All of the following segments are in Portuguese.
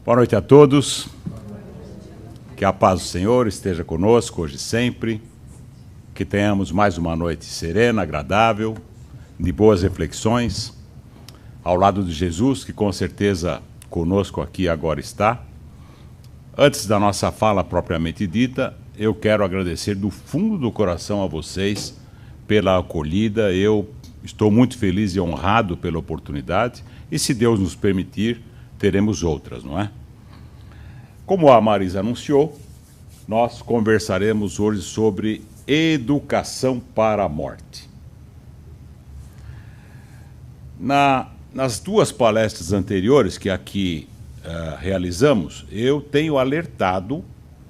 Boa noite a todos. Que a paz do Senhor esteja conosco hoje e sempre. Que tenhamos mais uma noite serena, agradável, de boas reflexões, ao lado de Jesus, que com certeza conosco aqui agora está. Antes da nossa fala propriamente dita, eu quero agradecer do fundo do coração a vocês pela acolhida. Eu estou muito feliz e honrado pela oportunidade, e se Deus nos permitir, teremos outras, não é? Como a Marisa anunciou, nós conversaremos hoje sobre educação para a morte. Nas duas palestras anteriores que aqui realizamos, eu tenho alertado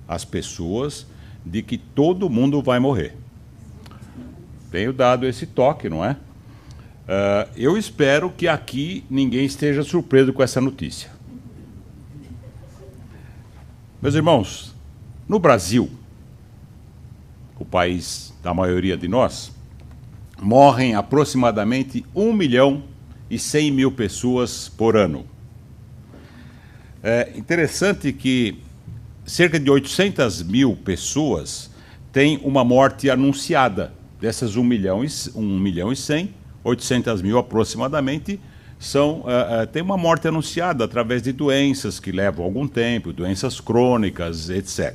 as pessoas de que todo mundo vai morrer. Tenho dado esse toque, não é? Eu espero que aqui ninguém esteja surpreso com essa notícia. Meus irmãos, no Brasil, o país da maioria de nós, morrem aproximadamente 1.100.000 pessoas por ano. É interessante que cerca de 800.000 pessoas têm uma morte anunciada. Dessas 1.100.000, 800.000 aproximadamente têm uma morte anunciada através de doenças que levam algum tempo, doenças crônicas, etc.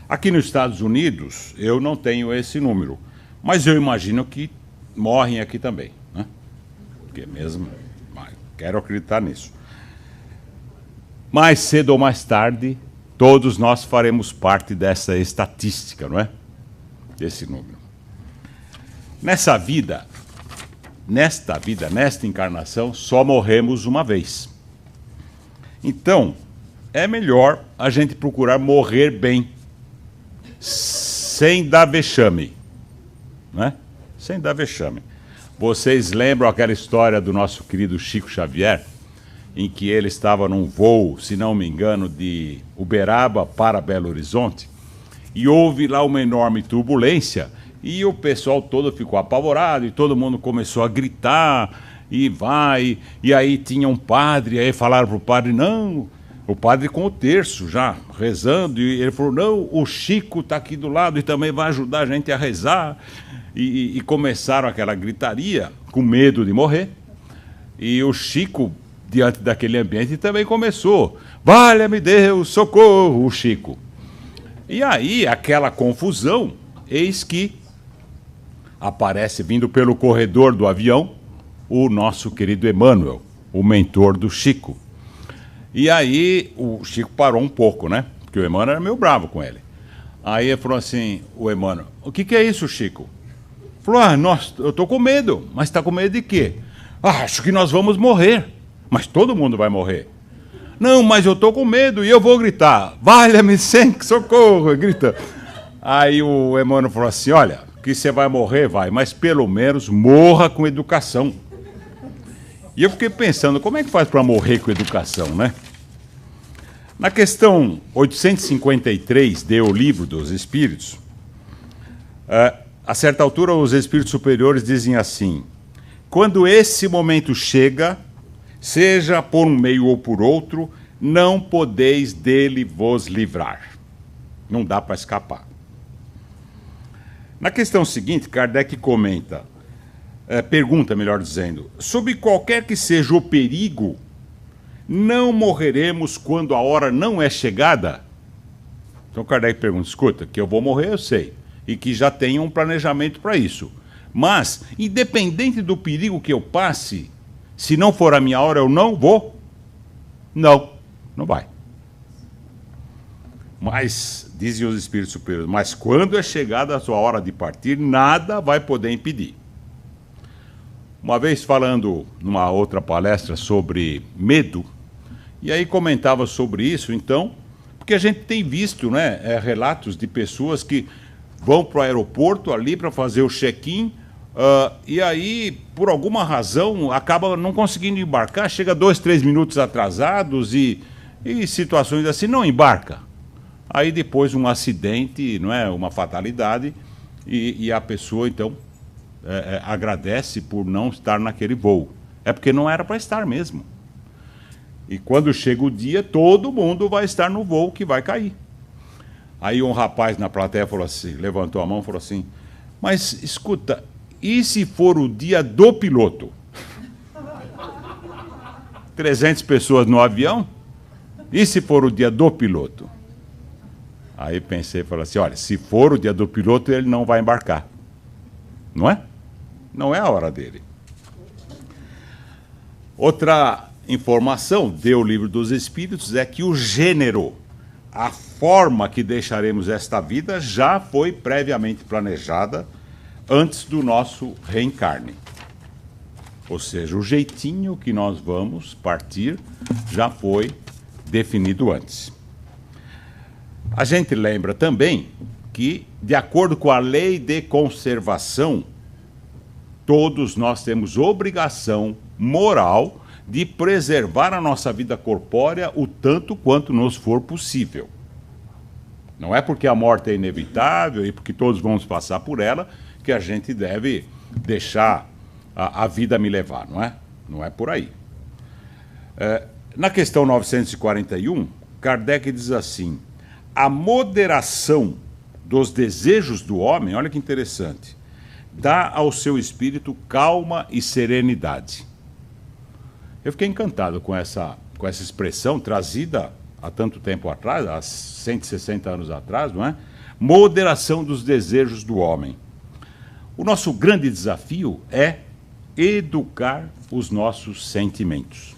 Aqui nos Estados Unidos, eu não tenho esse número, mas eu imagino que morrem aqui também, né? Porque mesmo, quero acreditar nisso. Mais cedo ou mais tarde, todos nós faremos parte dessa estatística, não é? Desse número. Nesta vida, nesta encarnação, só morremos uma vez. Então, é melhor a gente procurar morrer bem, sem dar vexame, né? Sem dar vexame. Vocês lembram aquela história do nosso querido Chico Xavier, em que ele estava num voo, se não me engano, de Uberaba para Belo Horizonte, e houve lá uma enorme turbulência, e o pessoal todo ficou apavorado, e todo mundo começou a gritar, e aí tinha um padre, aí falaram para o padre, não, o padre com o terço já, rezando, e ele falou, não, o Chico está aqui do lado e também vai ajudar a gente a rezar, e começaram aquela gritaria, com medo de morrer, e o Chico, diante daquele ambiente, também começou, valha-me Deus, socorro, o Chico. E aí, aquela confusão, eis que aparece, vindo pelo corredor do avião, o nosso querido Emmanuel, o mentor do Chico. E aí o Chico parou um pouco, né? Porque o Emmanuel era meio bravo com ele. Aí ele falou assim, o Emmanuel, o que é isso, Chico? Falou, eu estou com medo. Mas está com medo de quê? Acho que nós vamos morrer. Mas todo mundo vai morrer. Não, mas eu estou com medo e eu vou gritar, valha-me, socorro, grita. Aí o Emmanuel falou assim, olha, que você vai morrer, vai, mas pelo menos morra com educação. E eu fiquei pensando, como é que faz para morrer com educação, né? Na questão 853 de O Livro dos Espíritos, a certa altura os espíritos superiores dizem assim, quando esse momento chega, seja por um meio ou por outro, não podeis dele vos livrar. Não dá para escapar. Na questão seguinte, Kardec pergunta, melhor dizendo, sob qualquer que seja o perigo, não morreremos quando a hora não é chegada? Então Kardec pergunta, escuta, que eu vou morrer, eu sei, e que já tenho um planejamento para isso. Mas, independente do perigo que eu passe, se não for a minha hora, eu não vou? Não, não vai. Mas, dizem os espíritos superiores, mas quando é chegada a sua hora de partir, nada vai poder impedir. Uma vez falando numa outra palestra sobre medo, e aí comentava sobre isso, então, porque a gente tem visto, né, relatos de pessoas que vão para o aeroporto ali para fazer o check-in, e aí, por alguma razão, acaba não conseguindo embarcar, chega 2, 3 minutos atrasados e situações assim, não embarca. Aí depois um acidente, não é, uma fatalidade, e a pessoa, então, agradece por não estar naquele voo. É porque não era para estar mesmo. E quando chega o dia, todo mundo vai estar no voo que vai cair. Aí um rapaz na plateia falou assim, levantou a mão e falou assim, mas escuta, e se for o dia do piloto? 300 pessoas no avião? E se for o dia do piloto? Aí pensei e falei assim, olha, se for o dia do piloto, ele não vai embarcar. Não é? Não é a hora dele. Outra informação do Livro dos Espíritos é que o gênero, a forma que deixaremos esta vida já foi previamente planejada antes do nosso reencarne. Ou seja, o jeitinho que nós vamos partir já foi definido antes. A gente lembra também que, de acordo com a lei de conservação, todos nós temos obrigação moral de preservar a nossa vida corpórea o tanto quanto nos for possível. Não é porque a morte é inevitável e porque todos vamos passar por ela que a gente deve deixar a vida me levar, não é? Não é por aí. Na questão 941, Kardec diz assim, a moderação dos desejos do homem, olha que interessante, dá ao seu espírito calma e serenidade. Eu fiquei encantado com essa expressão trazida há tanto tempo atrás, há 160 anos atrás, não é? Moderação dos desejos do homem. O nosso grande desafio é educar os nossos sentimentos.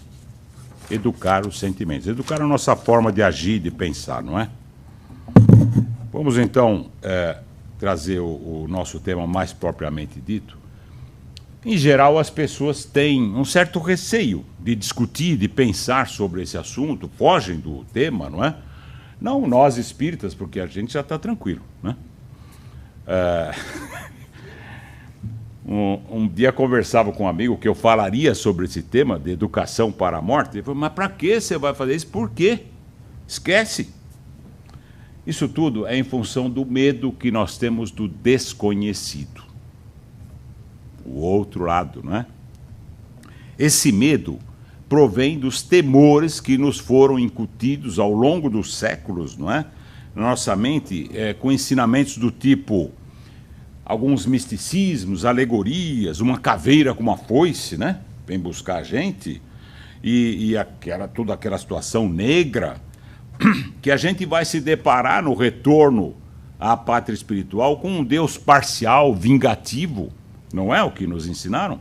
Educar os sentimentos, educar a nossa forma de agir, de pensar, não é? Vamos então trazer o nosso tema mais propriamente dito. Em geral, as pessoas têm um certo receio de discutir, de pensar sobre esse assunto, fogem do tema, não é? Não nós espíritas, porque a gente já está tranquilo, né? Um dia conversava com um amigo que eu falaria sobre esse tema de educação para a morte. Ele falou, mas para que você vai fazer isso? Por quê? Esquece. Isso tudo é em função do medo que nós temos do desconhecido. O outro lado, não é? Esse medo provém dos temores que nos foram incutidos ao longo dos séculos, não é? Na nossa mente, com ensinamentos do tipo alguns misticismos, alegorias, uma caveira com uma foice, né? Vem buscar a gente, e toda aquela situação negra, que a gente vai se deparar no retorno à pátria espiritual com um Deus parcial, vingativo, não é o que nos ensinaram?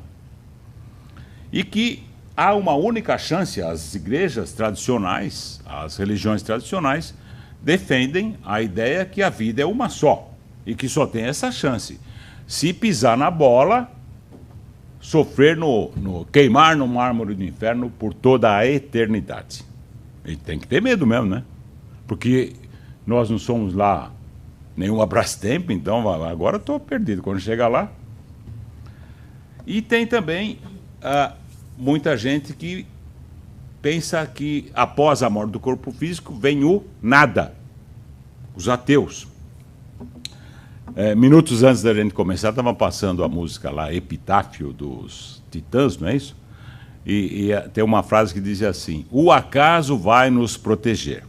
E que há uma única chance, as igrejas tradicionais, as religiões tradicionais, defendem a ideia que a vida é uma só, e que só tem essa chance. Se pisar na bola, sofrer queimar no mármore do inferno por toda a eternidade. E tem que ter medo mesmo, né? Porque nós não somos lá nenhum Brastemp, então agora estou perdido quando chegar lá. E tem também muita gente que pensa que após a morte do corpo físico vem o nada. Os ateus. Minutos antes da gente começar, estava passando a música lá, Epitáfio dos Titãs, não é isso? E tem uma frase que diz assim, o acaso vai nos proteger.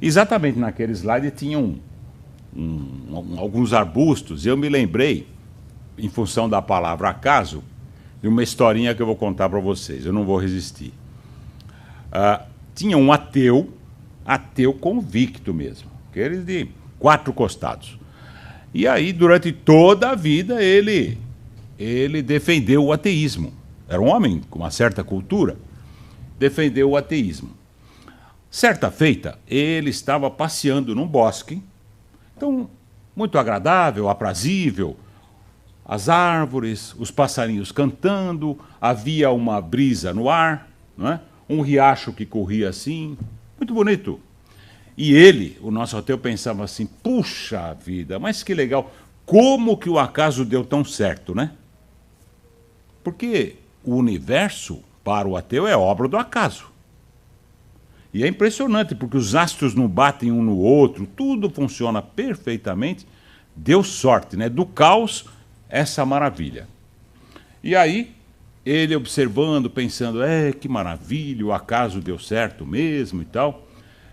Exatamente naquele slide tinham alguns arbustos, e eu me lembrei, em função da palavra acaso, de uma historinha que eu vou contar para vocês, eu não vou resistir. Tinha um ateu convicto mesmo, aqueles de 4 costados. E aí, durante toda a vida, ele defendeu o ateísmo. Era um homem com uma certa cultura, defendeu o ateísmo. Certa feita, ele estava passeando num bosque, então, muito agradável, aprazível, as árvores, os passarinhos cantando, havia uma brisa no ar, não é? Um riacho que corria assim, muito bonito. E ele, o nosso ateu, pensava assim, puxa vida, mas que legal, como que o acaso deu tão certo, né? Porque o universo, para o ateu, é obra do acaso. E é impressionante, porque os astros não batem um no outro, tudo funciona perfeitamente. Deu sorte, né? Do caos, essa maravilha. E aí, ele observando, pensando, que maravilha, o acaso deu certo mesmo e tal.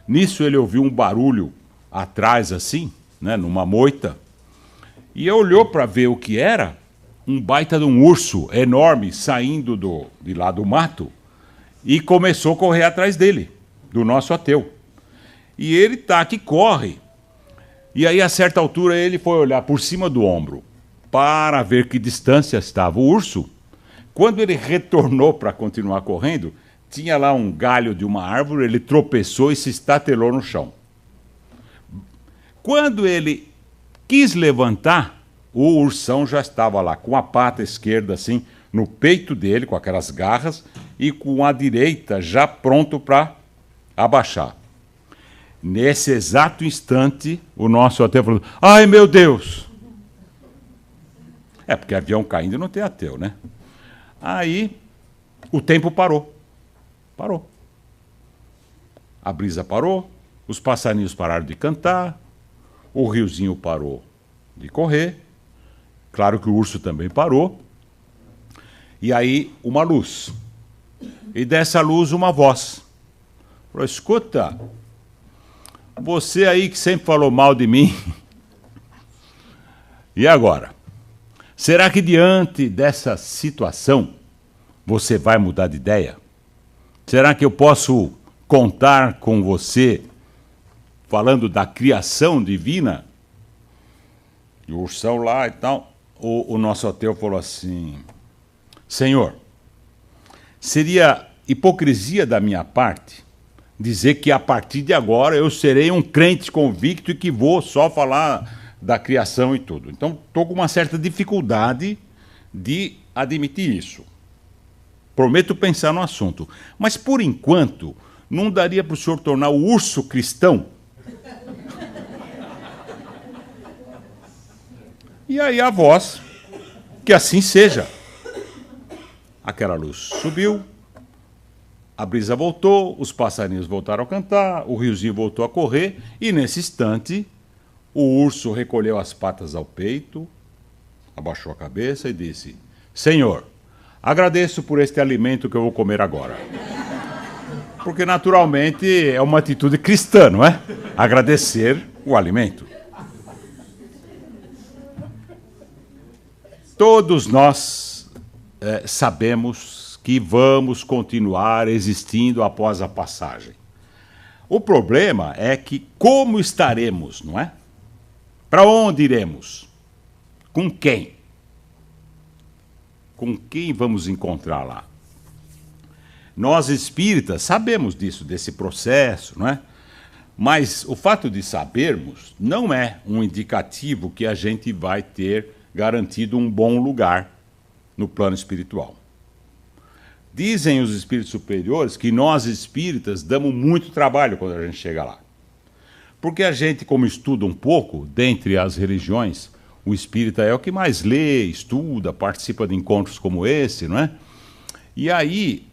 Nisso ele ouviu um barulho atrás, assim, né, numa moita, e olhou para ver o que era, um baita de um urso enorme saindo de lá do mato, e começou a correr atrás dele, do nosso ateu. E ele tá que corre. E aí, a certa altura, ele foi olhar por cima do ombro para ver que distância estava o urso. Quando ele retornou para continuar correndo, tinha lá um galho de uma árvore, ele tropeçou e se estatelou no chão. Quando ele quis levantar, o ursão já estava lá, com a pata esquerda assim, no peito dele, com aquelas garras, e com a direita já pronto para abaixar. Nesse exato instante, o nosso ateu falou, ai meu Deus! Porque avião caindo não tem ateu, né? Aí, o tempo parou. Parou. A brisa parou, os passarinhos pararam de cantar, o riozinho parou de correr, claro que o urso também parou, e aí uma luz. E dessa luz uma voz. Falou, escuta, você aí que sempre falou mal de mim, e agora? Será que diante dessa situação você vai mudar de ideia? Será que eu posso contar com você falando da criação divina? E o ursão lá e tal, o nosso ateu falou assim, Senhor, seria hipocrisia da minha parte dizer que a partir de agora eu serei um crente convicto e que vou só falar da criação e tudo. Então, estou com uma certa dificuldade de admitir isso. Prometo pensar no assunto. Mas, por enquanto, não daria para o senhor tornar o urso cristão? E aí a voz, que assim seja. Aquela luz subiu, a brisa voltou, os passarinhos voltaram a cantar, o riozinho voltou a correr, e nesse instante, o urso recolheu as patas ao peito, abaixou a cabeça e disse, Senhor, agradeço por este alimento que eu vou comer agora. Porque, naturalmente, é uma atitude cristã, não é? Agradecer o alimento. Todos nós sabemos que vamos continuar existindo após a passagem. O problema é que como estaremos, não é? Para onde iremos? Com quem? Com quem vamos encontrar lá? Nós espíritas sabemos disso, desse processo, não é? Mas o fato de sabermos não é um indicativo que a gente vai ter garantido um bom lugar no plano espiritual. Dizem os espíritos superiores que nós espíritas damos muito trabalho quando a gente chega lá. Porque a gente, como estuda um pouco, dentre as religiões, o espírita é o que mais lê, estuda, participa de encontros como esse, não é? E aí,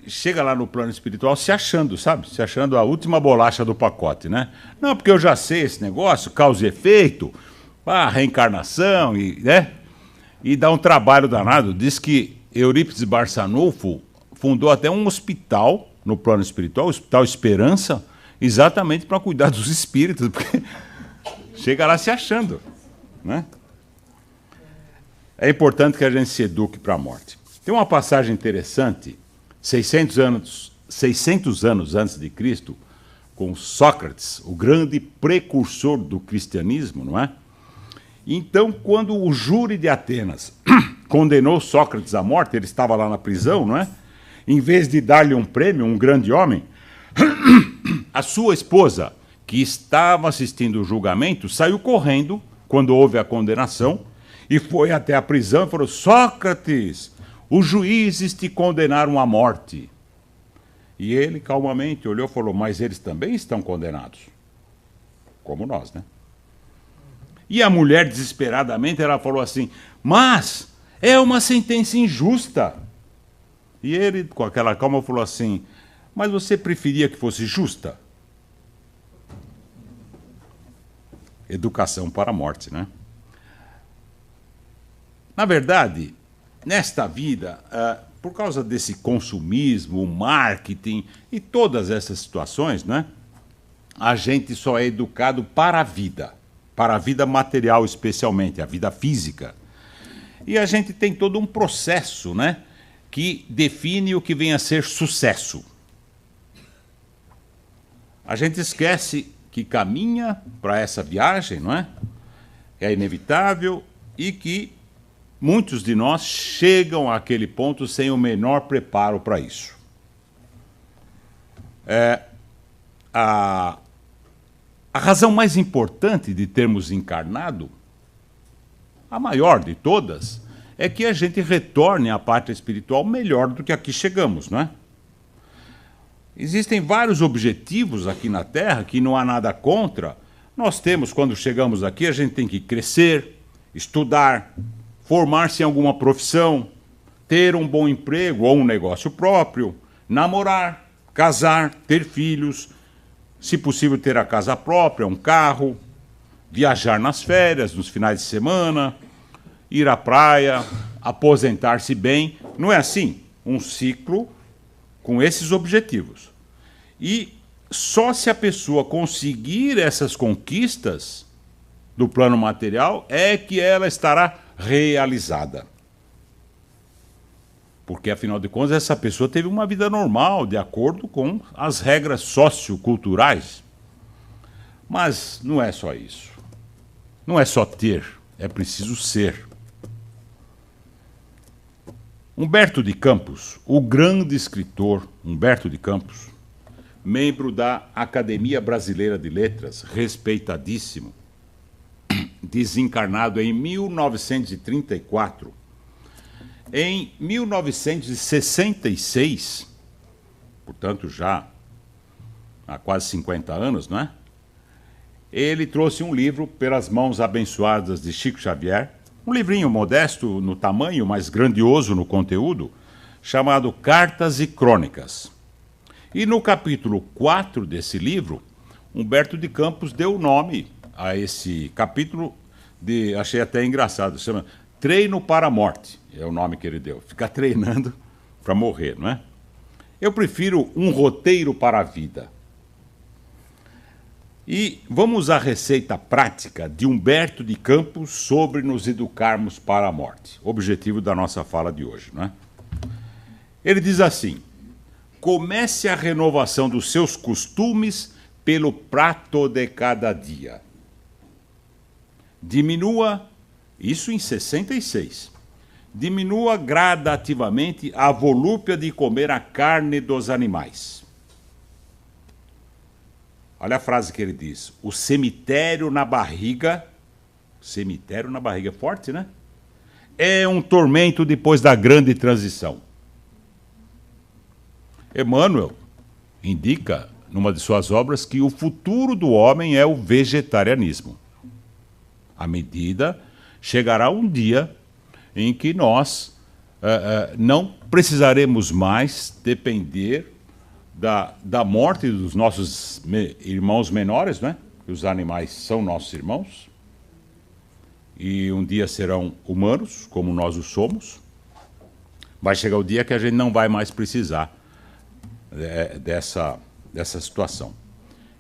chega lá no plano espiritual se achando, sabe? Se achando a última bolacha do pacote, né? Não, porque eu já sei esse negócio, causa e efeito, reencarnação, né? E dá um trabalho danado. Diz que Eurípides Barçanufo fundou até um hospital no plano espiritual, o Hospital Esperança, exatamente para cuidar dos espíritos, porque chega lá se achando, né? É importante que a gente se eduque para a morte. Tem uma passagem interessante, 600 anos antes de Cristo, com Sócrates, o grande precursor do cristianismo, não é? Então, quando o júri de Atenas condenou Sócrates à morte, ele estava lá na prisão, não é? Em vez de dar-lhe um prêmio, um grande homem, a sua esposa, que estava assistindo o julgamento, saiu correndo quando houve a condenação e foi até a prisão e falou, Sócrates, os juízes te condenaram à morte. E ele calmamente olhou e falou, mas eles também estão condenados. Como nós, né? E a mulher, desesperadamente, ela falou assim, mas é uma sentença injusta. E ele, com aquela calma, falou assim, mas você preferia que fosse justa? Educação para a morte, né? Na verdade, nesta vida, por causa desse consumismo, o marketing e todas essas situações, né, a gente só é educado para a vida material especialmente, a vida física. E a gente tem todo um processo, né, que define o que vem a ser sucesso. A gente esquece que caminha para essa viagem, não é? É inevitável e que muitos de nós chegam àquele ponto sem o menor preparo para isso. A razão mais importante de termos encarnado, a maior de todas, é que a gente retorne à pátria espiritual melhor do que aqui chegamos, não é? Existem vários objetivos aqui na Terra que não há nada contra. Nós temos, quando chegamos aqui, a gente tem que crescer, estudar, formar-se em alguma profissão, ter um bom emprego ou um negócio próprio, namorar, casar, ter filhos, se possível ter a casa própria, um carro, viajar nas férias, nos finais de semana, ir à praia, aposentar-se bem. Não é assim? Um ciclo com esses objetivos. E só se a pessoa conseguir essas conquistas do plano material é que ela estará realizada. Porque, afinal de contas, essa pessoa teve uma vida normal, de acordo com as regras socioculturais. Mas não é só isso. Não é só ter, é preciso ser. Humberto de Campos, o grande escritor Humberto de Campos, membro da Academia Brasileira de Letras, respeitadíssimo, desencarnado em 1934. Em 1966, portanto já há quase 50 anos, não é? Ele trouxe um livro pelas mãos abençoadas de Chico Xavier, um livrinho modesto no tamanho, mas grandioso no conteúdo, chamado Cartas e Crônicas. E no capítulo 4 desse livro, Humberto de Campos deu nome a esse capítulo, achei até engraçado, chama Treino para a Morte, é o nome que ele deu. Ficar treinando para morrer, não é? Eu prefiro um roteiro para a vida. E vamos à receita prática de Humberto de Campos sobre nos educarmos para a morte. Objetivo da nossa fala de hoje, não é? Ele diz assim: comece a renovação dos seus costumes pelo prato de cada dia. Diminua, isso em 66, diminua gradativamente a volúpia de comer a carne dos animais. Olha a frase que ele diz: o cemitério na barriga, forte, né? É um tormento depois da grande transição. Emmanuel indica, numa de suas obras, que o futuro do homem é o vegetarianismo. À medida, chegará um dia em que nós não precisaremos mais depender da morte dos nossos irmãos menores, né? Os animais são nossos irmãos, e um dia serão humanos, como nós o somos. Vai chegar o dia que a gente não vai mais precisar dessa situação.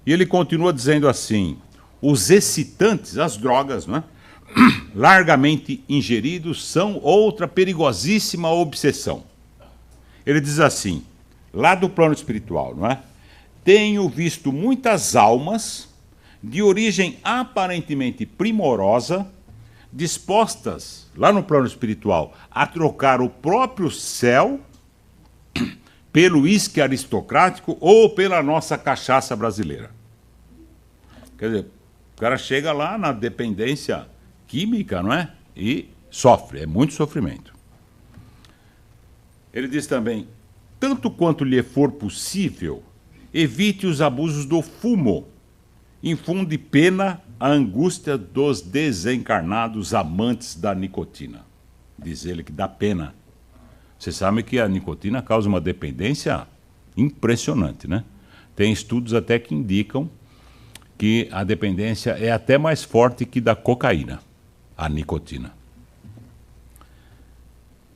E ele continua dizendo assim: os excitantes, as drogas, né, largamente ingeridos, são outra perigosíssima obsessão. Ele diz assim, lá do plano espiritual, não é? Tenho visto muitas almas de origem aparentemente primorosa, dispostas, lá no plano espiritual, a trocar o próprio céu pelo uísque aristocrático ou pela nossa cachaça brasileira. Quer dizer, o cara chega lá na dependência química, não é? E sofre, é muito sofrimento. Ele diz também: tanto quanto lhe for possível, evite os abusos do fumo, infunde pena à angústia dos desencarnados amantes da nicotina. Diz ele que dá pena. Você sabe que a nicotina causa uma dependência impressionante, né? Tem estudos até que indicam que a dependência é até mais forte que da cocaína, a nicotina.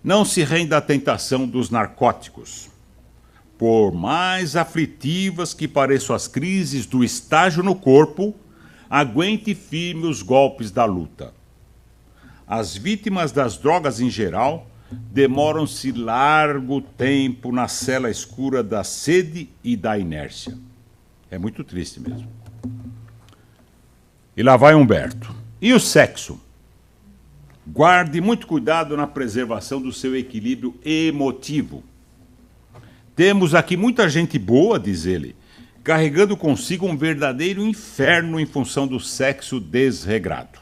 Não se renda à tentação dos narcóticos. Por mais aflitivas que pareçam as crises do estágio no corpo, aguente firme os golpes da luta. As vítimas das drogas em geral demoram-se largo tempo na cela escura da sede e da inércia. É muito triste mesmo. E lá vai Humberto. E o sexo? Guarde muito cuidado na preservação do seu equilíbrio emotivo. Temos aqui muita gente boa, diz ele, carregando consigo um verdadeiro inferno em função do sexo desregrado.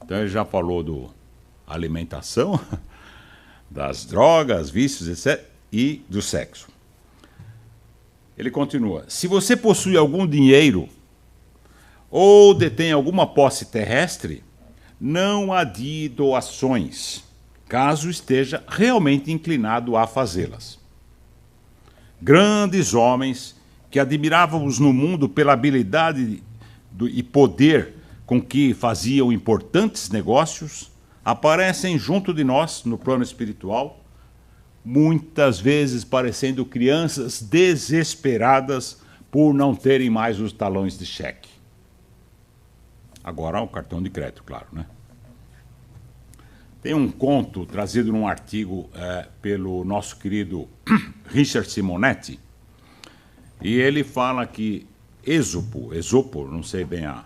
Então ele já falou do alimentação, das drogas, vícios, etc., e do sexo. Ele continua: se você possui algum dinheiro ou detém alguma posse terrestre, não adie doações, caso esteja realmente inclinado a fazê-las. Grandes homens que admirávamos no mundo pela habilidade e poder com que faziam importantes negócios, aparecem junto de nós, no plano espiritual, muitas vezes parecendo crianças desesperadas por não terem mais os talões de cheque. Agora o cartão de crédito, claro, né? Tem um conto trazido num artigo pelo nosso querido Richard Simonetti, e ele fala que Esopo, não sei bem a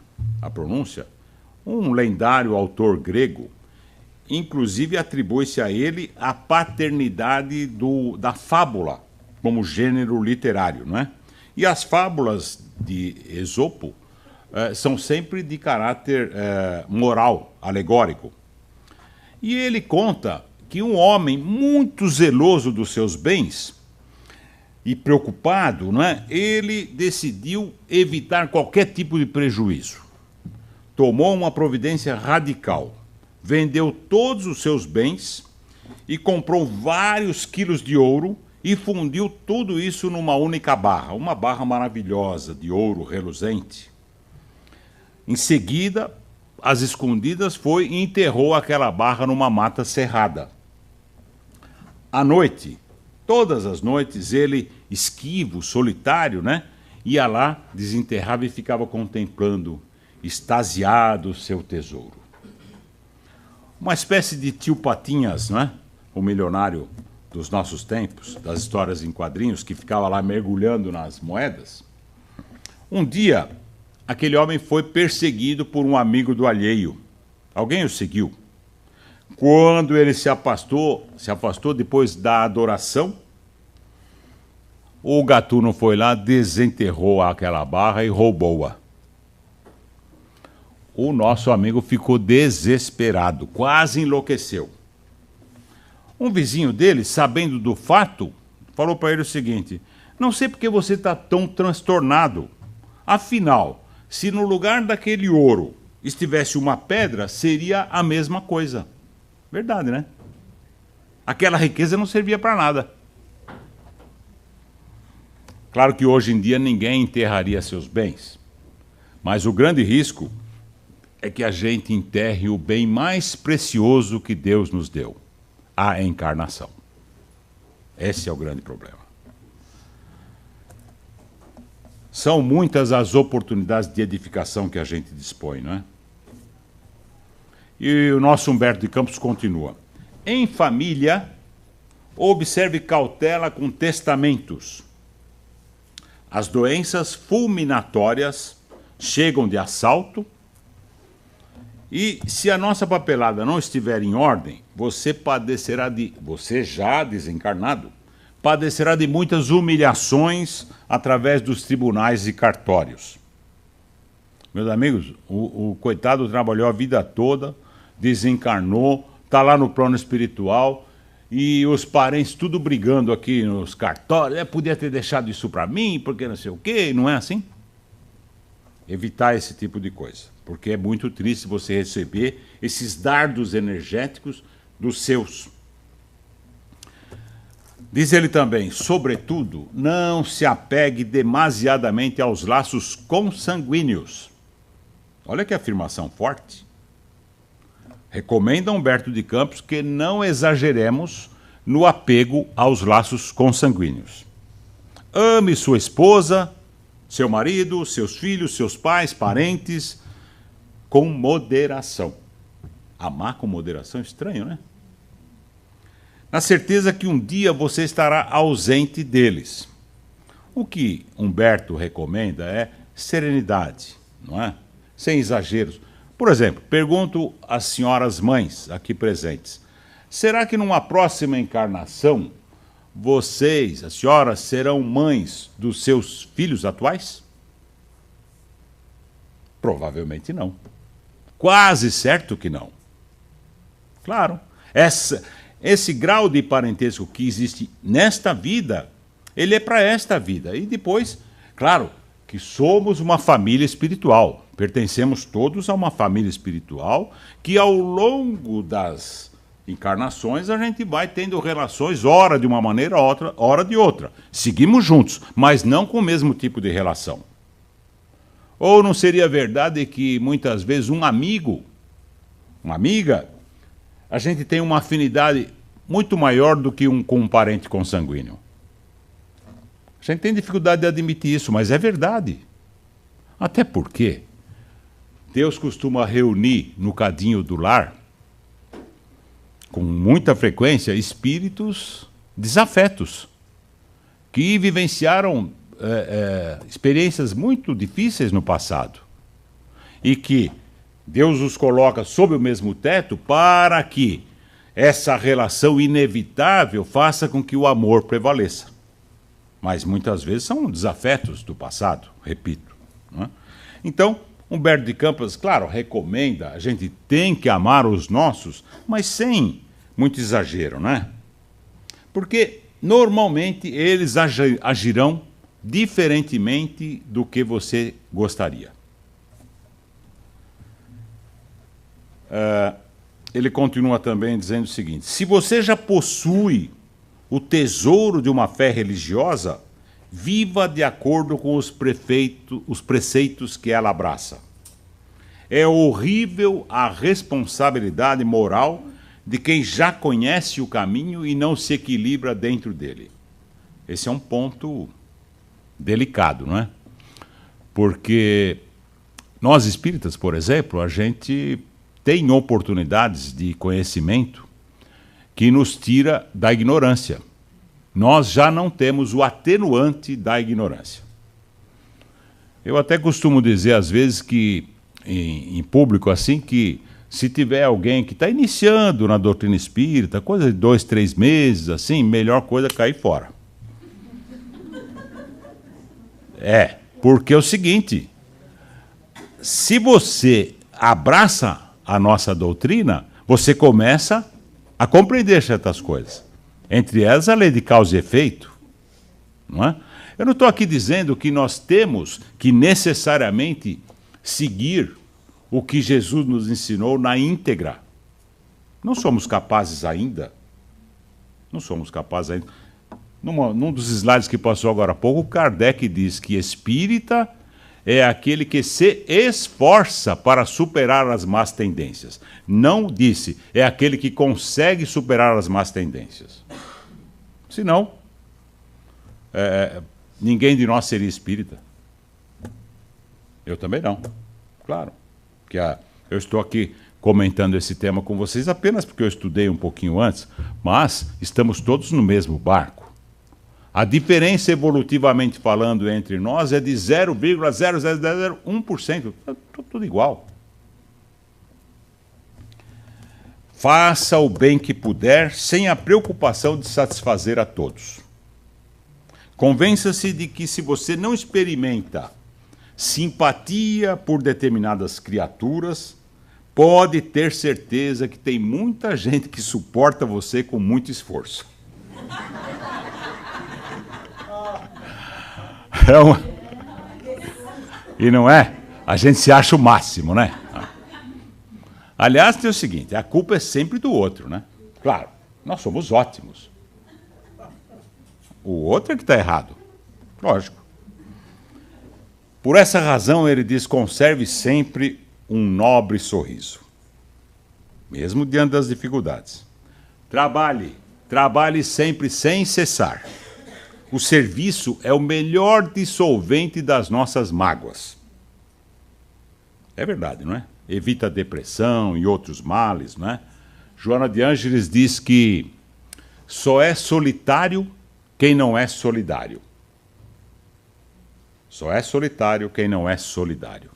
pronúncia, um lendário autor grego, inclusive atribui-se a ele a paternidade da fábula como gênero literário, não é? E as fábulas de Esopo são sempre de caráter moral, alegórico. E ele conta que um homem muito zeloso dos seus bens e preocupado, não é? Ele decidiu evitar qualquer tipo de prejuízo. Tomou uma providência radical. Vendeu todos os seus bens e comprou vários quilos de ouro e fundiu tudo isso numa única barra, uma barra maravilhosa de ouro reluzente. Em seguida, às escondidas, foi e enterrou aquela barra numa mata cerrada. À noite, todas as noites, ele, esquivo, solitário, né, ia lá, desenterrava e ficava contemplando, extasiado, o seu tesouro. Uma espécie de tio Patinhas, não é? O milionário dos nossos tempos, das histórias em quadrinhos, que ficava lá mergulhando nas moedas. Um dia, aquele homem foi perseguido por um amigo do alheio. Alguém o seguiu. Quando ele se afastou depois da adoração, o gatuno foi lá, desenterrou aquela barra e roubou-a. O nosso amigo ficou desesperado, quase enlouqueceu. Um vizinho dele, sabendo do fato, falou para ele o seguinte: não sei por que você está tão transtornado. Afinal, se no lugar daquele ouro estivesse uma pedra, seria a mesma coisa. Verdade, né? Aquela riqueza não servia para nada. Claro que hoje em dia ninguém enterraria seus bens, mas o grande risco é que a gente enterre o bem mais precioso que Deus nos deu, a encarnação. Esse é o grande problema. São muitas as oportunidades de edificação que a gente dispõe, não é? E o nosso Humberto de Campos continua: em família, observe cautela com testamentos. As doenças fulminatórias chegam de assalto. E se a nossa papelada não estiver em ordem, você já desencarnado, padecerá de muitas humilhações através dos tribunais e cartórios. Meus amigos, o coitado trabalhou a vida toda, desencarnou, está lá no plano espiritual, e os parentes tudo brigando aqui nos cartórios: podia ter deixado isso para mim, porque não sei o quê, não é assim? Evitar esse tipo de coisa, porque é muito triste você receber esses dardos energéticos dos seus. Diz ele também: sobretudo, não se apegue demasiadamente aos laços consanguíneos. Olha que afirmação forte. Recomenda Humberto de Campos que não exageremos no apego aos laços consanguíneos. Ame sua esposa, seu marido, seus filhos, seus pais, parentes, com moderação. Amar com moderação é estranho, né? Na certeza que um dia você estará ausente deles. O que Humberto recomenda é serenidade, não é? Sem exageros. Por exemplo, pergunto às senhoras mães aqui presentes: será que numa próxima encarnação vocês, as senhoras, serão mães dos seus filhos atuais? Provavelmente não. Quase certo que não. Claro, esse grau de parentesco que existe nesta vida, ele é para esta vida. E depois, claro, que somos uma família espiritual. Pertencemos todos a uma família espiritual que ao longo das encarnações a gente vai tendo relações, ora de uma maneira, ora de outra. Seguimos juntos, mas não com o mesmo tipo de relação. Ou não seria verdade que muitas vezes um amigo, uma amiga, a gente tem uma afinidade muito maior do que com um parente consanguíneo? A gente tem dificuldade de admitir isso, mas é verdade. Até porque Deus costuma reunir no cadinho do lar, com muita frequência, espíritos desafetos, que vivenciaram experiências muito difíceis no passado. E que Deus os coloca sob o mesmo teto para que essa relação inevitável faça com que o amor prevaleça. Mas muitas vezes são desafetos do passado, repito. Não é? Então, Humberto de Campos, claro, recomenda, a gente tem que amar os nossos, mas sem muito exagero, né? Porque normalmente eles agirão diferentemente do que você gostaria. Ele continua também dizendo o seguinte: se você já possui o tesouro de uma fé religiosa, viva de acordo com os preceitos que ela abraça. É horrível a responsabilidade moral de quem já conhece o caminho e não se equilibra dentro dele. Esse é um ponto delicado, não é? Porque nós espíritas, por exemplo, a gente tem oportunidades de conhecimento que nos tira da ignorância. Nós já não temos o atenuante da ignorância. Eu até costumo dizer, às vezes, que em público, assim, que se tiver alguém que está iniciando na doutrina espírita, coisa de 2, 3 meses, assim, melhor coisa é cair fora. Porque é o seguinte: se você abraça a nossa doutrina, você começa a compreender certas coisas. Entre elas, a lei de causa e efeito. Não é? Eu não estou aqui dizendo que nós temos que necessariamente seguir o que Jesus nos ensinou na íntegra. Não somos capazes ainda. Não somos capazes ainda. Num dos slides que passou agora há pouco, Kardec diz que espírita é aquele que se esforça para superar as más tendências. Não disse, é aquele que consegue superar as más tendências. Senão, ninguém de nós seria espírita. Eu também não, claro. Porque eu estou aqui comentando esse tema com vocês apenas porque eu estudei um pouquinho antes, mas estamos todos no mesmo barco. A diferença, evolutivamente falando, entre nós é de 0,0001%. Tudo igual. Faça o bem que puder, sem a preocupação de satisfazer a todos. Convença-se de que se você não experimenta simpatia por determinadas criaturas, pode ter certeza que tem muita gente que suporta você com muito esforço. E não é? A gente se acha o máximo, né? Aliás, tem o seguinte, a culpa é sempre do outro, né? Claro, nós somos ótimos. O outro é que está errado. Lógico. Por essa razão, ele diz, conserve sempre um nobre sorriso. mesmo diante das dificuldades. Trabalhe, trabalhe sempre sem cessar. O serviço é o melhor dissolvente das nossas mágoas. É verdade, não é? Evita a depressão e outros males, não é? Joana de Ângeles diz que só é solitário quem não é solidário. Só é solitário quem não é solidário.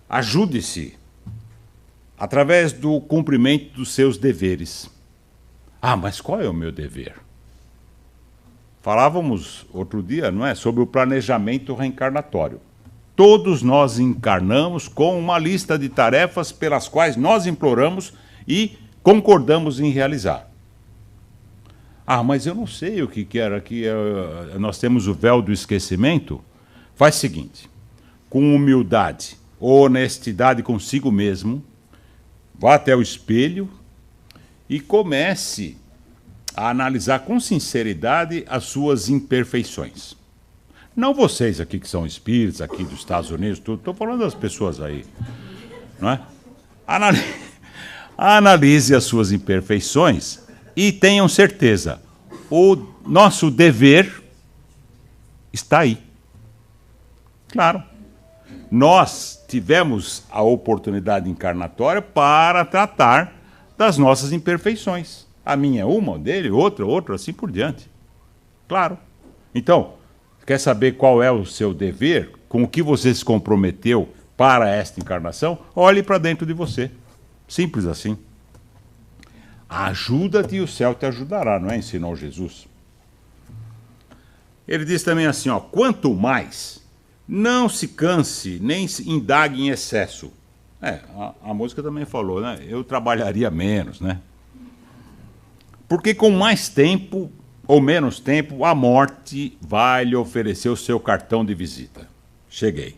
Ajude-se através do cumprimento dos seus deveres. Ah, mas qual é o meu dever? Falávamos outro dia, não é, sobre o planejamento reencarnatório. Todos nós encarnamos com uma lista de tarefas pelas quais nós imploramos e concordamos em realizar. Ah, mas eu não sei o que era aqui. Nós temos o véu do esquecimento. Faz o seguinte, com humildade, honestidade consigo mesmo, vá até o espelho e comece a analisar com sinceridade as suas imperfeições. Não vocês aqui que são espíritos, aqui dos Estados Unidos, tudo. Estou falando das pessoas aí. Não é? Analise as suas imperfeições e tenham certeza, o nosso dever está aí. Claro. Nós tivemos a oportunidade encarnatória para tratar das nossas imperfeições. A minha é uma, dele, outra, assim por diante. Claro. Então, quer saber qual é o seu dever, com o que você se comprometeu para esta encarnação? Olhe para dentro de você. Simples assim. Ajuda-te e o céu te ajudará, não é? Ensinou Jesus. Ele diz também assim, ó, quanto mais, não se canse, nem se indague em excesso. A música também falou, né? Eu trabalharia menos, né? Porque com mais tempo ou menos tempo, a morte vai lhe oferecer o seu cartão de visita. Cheguei.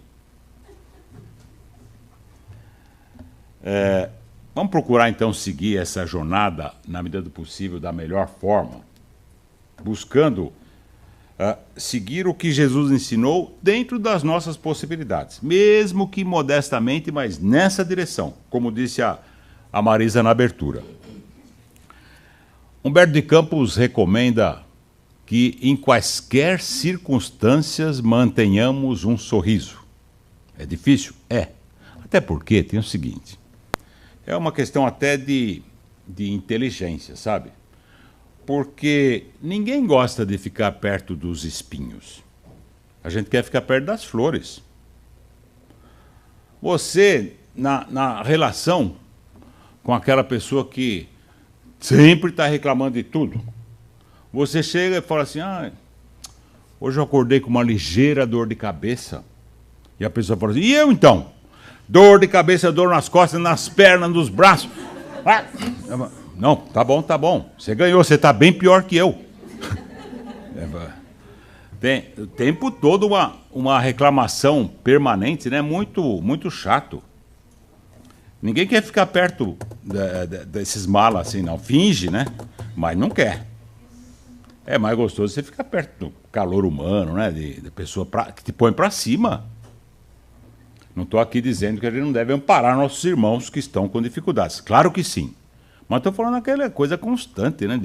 Vamos procurar, então, seguir essa jornada, na medida do possível, da melhor forma, buscando seguir o que Jesus ensinou dentro das nossas possibilidades, mesmo que modestamente, mas nessa direção, como disse a Marisa na abertura. Humberto de Campos recomenda que, em quaisquer circunstâncias, mantenhamos um sorriso. É difícil? É. Até porque tem o seguinte, é uma questão até de inteligência, sabe? Porque ninguém gosta de ficar perto dos espinhos. A gente quer ficar perto das flores. Você, na relação com aquela pessoa que sempre está reclamando de tudo, você chega e fala assim, hoje eu acordei com uma ligeira dor de cabeça. E a pessoa fala assim, e eu então? Dor de cabeça, dor nas costas, nas pernas, nos braços. Não, tá bom. Você ganhou, você está bem pior que eu. Tem o tempo todo uma reclamação permanente, né? Muito chato. Ninguém quer ficar perto desses malas assim, não. Finge, né? Mas não quer. É mais gostoso você ficar perto do calor humano, né? De pessoa que te põe para cima. Não estou aqui dizendo que a gente não deve amparar nossos irmãos que estão com dificuldades. Claro que sim. Mas estou falando aquela coisa constante, né?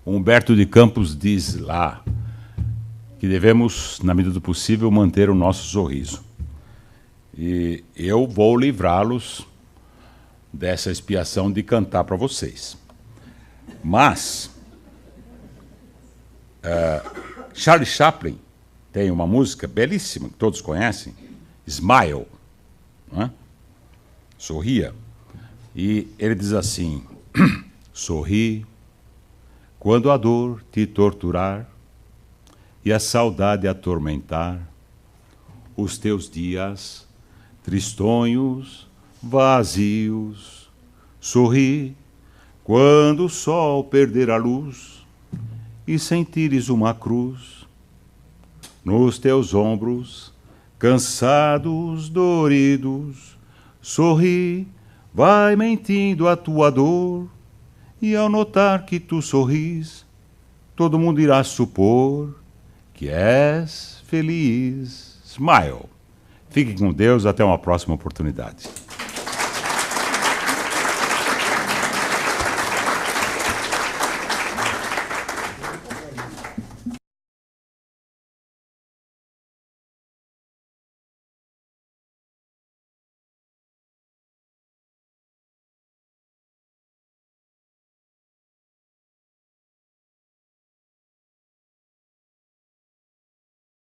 Humberto de Campos diz lá que devemos, na medida do possível, manter o nosso sorriso. E eu vou livrá-los dessa expiação de cantar para vocês. Mas Charlie Chaplin tem uma música belíssima, que todos conhecem, Smile, não é? Sorria. E ele diz assim, sorri quando a dor te torturar e a saudade atormentar os teus dias tristonhos, vazios. Sorri quando o sol perder a luz e sentires uma cruz nos teus ombros, cansados, doridos. Sorri, vai mentindo a tua dor, e ao notar que tu sorris, todo mundo irá supor que és feliz. Smile. Fiquem com Deus, até uma próxima oportunidade.